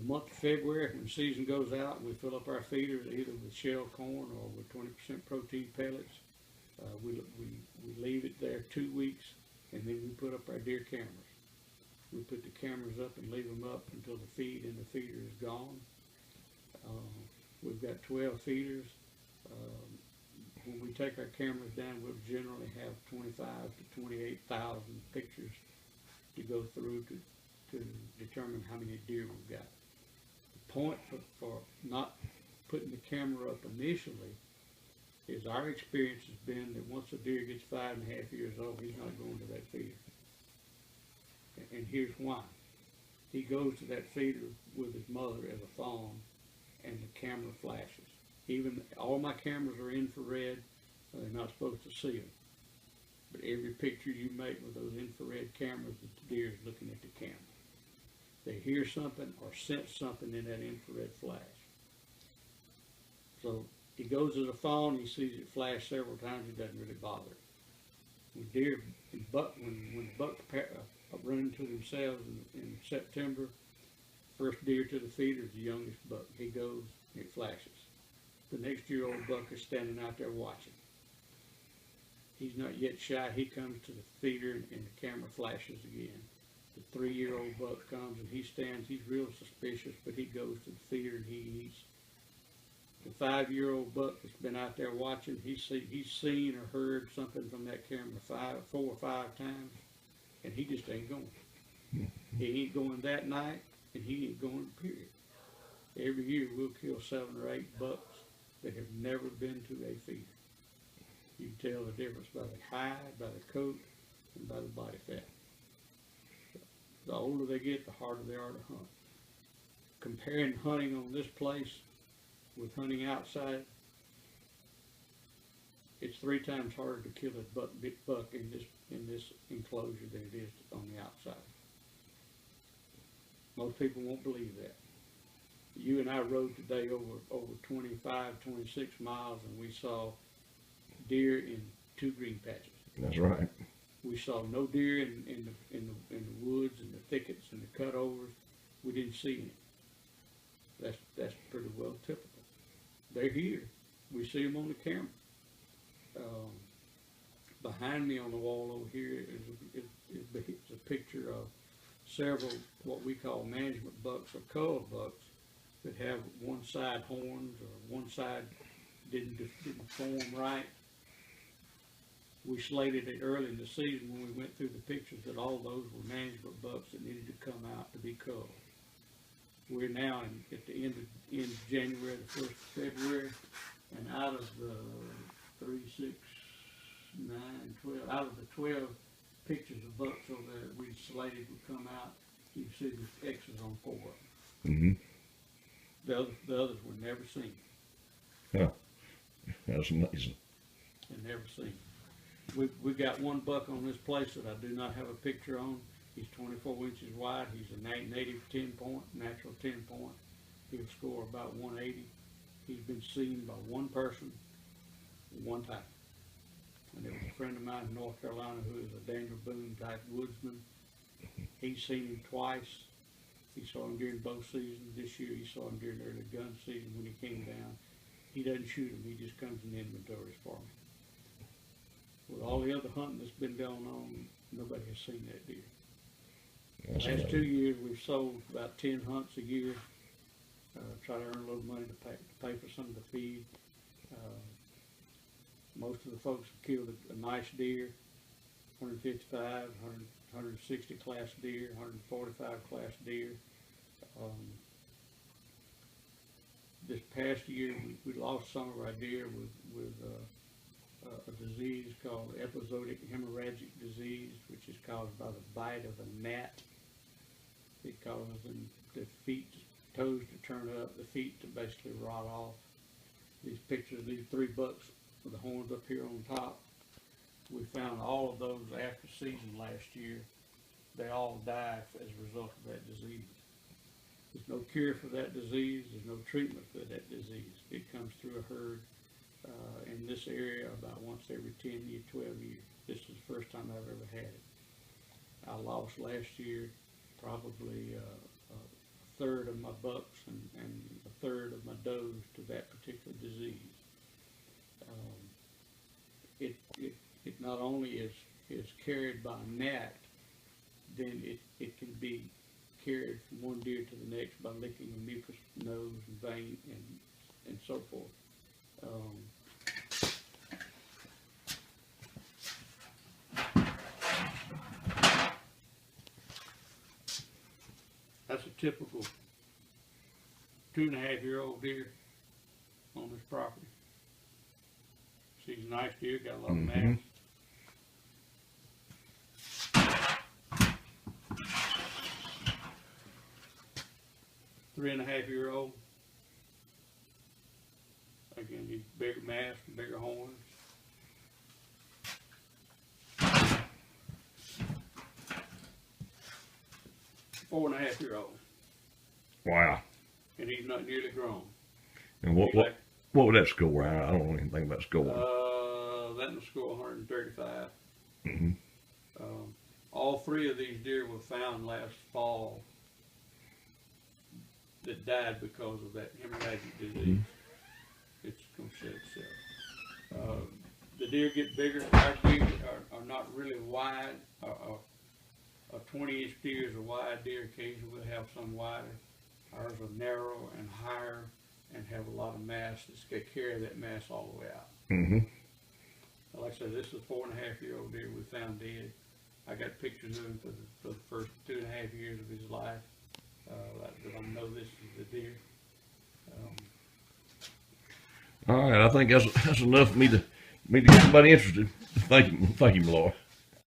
month of February, when the season goes out, we fill up our feeders either with shell corn or with 20% protein pellets. We leave it there 2 weeks, and then we put up our deer cameras. We put the cameras up and leave them up until the feed in the feeder is gone. We've got 12 feeders. When we take our cameras down, we'll generally have 25 to 28,000 pictures to go through to determine how many deer we've got. The point for not putting the camera up initially is our experience has been that once a deer gets 5.5 years old, he's not going to that feeder. And here's why. He goes to that feeder with his mother as a fawn, and the camera flashes. Even all my cameras are infrared, so they're not supposed to see them. But every picture you make with those infrared cameras, the deer is looking at the camera. They hear something or sense something in that infrared flash. So he goes as a fawn, he sees it flash several times, he doesn't really bother it. When deer, when the bucks run into themselves in September, first deer to the feeder is the youngest buck. He goes, it flashes. The next year-old buck is standing out there watching. He's not yet shy. He comes to the feeder and the camera flashes again. The 3-year-old buck comes and he stands. He's real suspicious, but he goes to the feeder and he eats. The 5-year-old buck that's been out there watching, he's seen or heard something from that camera 4 or 5 times, and he just ain't going. He ain't going that night, and he ain't going, period. Every year we'll kill 7 or 8 bucks that have never been to a feeder. You can tell the difference by the hide, by the coat, and by the body fat. The older they get, the harder they are to hunt. Comparing hunting on this place with hunting outside, it's 3 times harder to kill a buck in this enclosure than it is on the outside. Most people won't believe that. You and I rode today over 25, 26 miles, and we saw deer in 2 green patches. That's right. We saw no deer in the woods and the thickets and the cutovers. We didn't see any. That's pretty well typical. They're here. We see them on the camera. Behind me on the wall over here is a picture of several what we call management bucks or cull bucks that have one side horns or one side didn't form right. We slated it early in the season when we went through the pictures that all those were management bucks that needed to come out to be culled. We're now at the end of January, the 1st of February, and out of the 3, 6, 9, 12, out of the 12 pictures of bucks over there that we slated would come out, you can see the X's on 4 of them. Mm-hmm. The others were never seen. Yeah, that's amazing. And never seen. We got one buck on this place that I do not have a picture on. He's 24 inches wide. He's a native 10-point, natural 10-point. He'll score about 180. He's been seen by one person one time. And it was a friend of mine in North Carolina who is a Daniel Boone type woodsman. He's seen him twice. He saw him during bow season. This year he saw him during early gun season when he came down. He doesn't shoot him. He just comes in inventories for me. With all the other hunting that's been going on, nobody has seen that deer. That's The last amazing. 2 years we've sold about 10 hunts a year. Try to earn a little money to pay for some of the feed. Most of the folks have killed a nice deer, 155, 160 class deer, 145 class deer. This past year we lost some of our deer with a disease called episodic hemorrhagic disease, which is caused by the bite of a gnat. It causes them, the feet, toes to turn up, the feet to basically rot off. These pictures of these 3 bucks with the horns up here on top, we found all of those after season last year. They all died as a result of that disease. There's no cure for that disease. There's no treatment for that disease. It comes through a herd in this area about once every 10 years, 12 years. This is the first time I've ever had it. I lost last year probably a third of my bucks and a third of my does to that particular disease. It not only is carried by a gnat, then it can be carried from one deer to the next by licking a mucus nose and vein and so forth. That's a typical 2.5-year-old deer on this property. She's a nice deer, got a lot of mass. 3.5-year-old. Again, he's bigger mass, bigger horns. Four-and-a-half-year-old. Wow. And he's not nearly grown. And what would that score? I don't know anything about scoring. That will score 135. All three of these deer were found last fall that died because of that hemorrhagic disease. It's going to shed itself. The deer get bigger. Our deer are not really wide. A 20-inch deer is a wide deer. Occasionally we'll have some wider. Ours are narrow and higher and have a lot of mass that's going to carry that mass all the way out. Like I said, this is a 4.5-year-old deer we found dead. I got pictures of him for the first 2.5 years of his life. I know this is the deer. All right, I think that's enough for me to get somebody interested. Thank you, Malloy.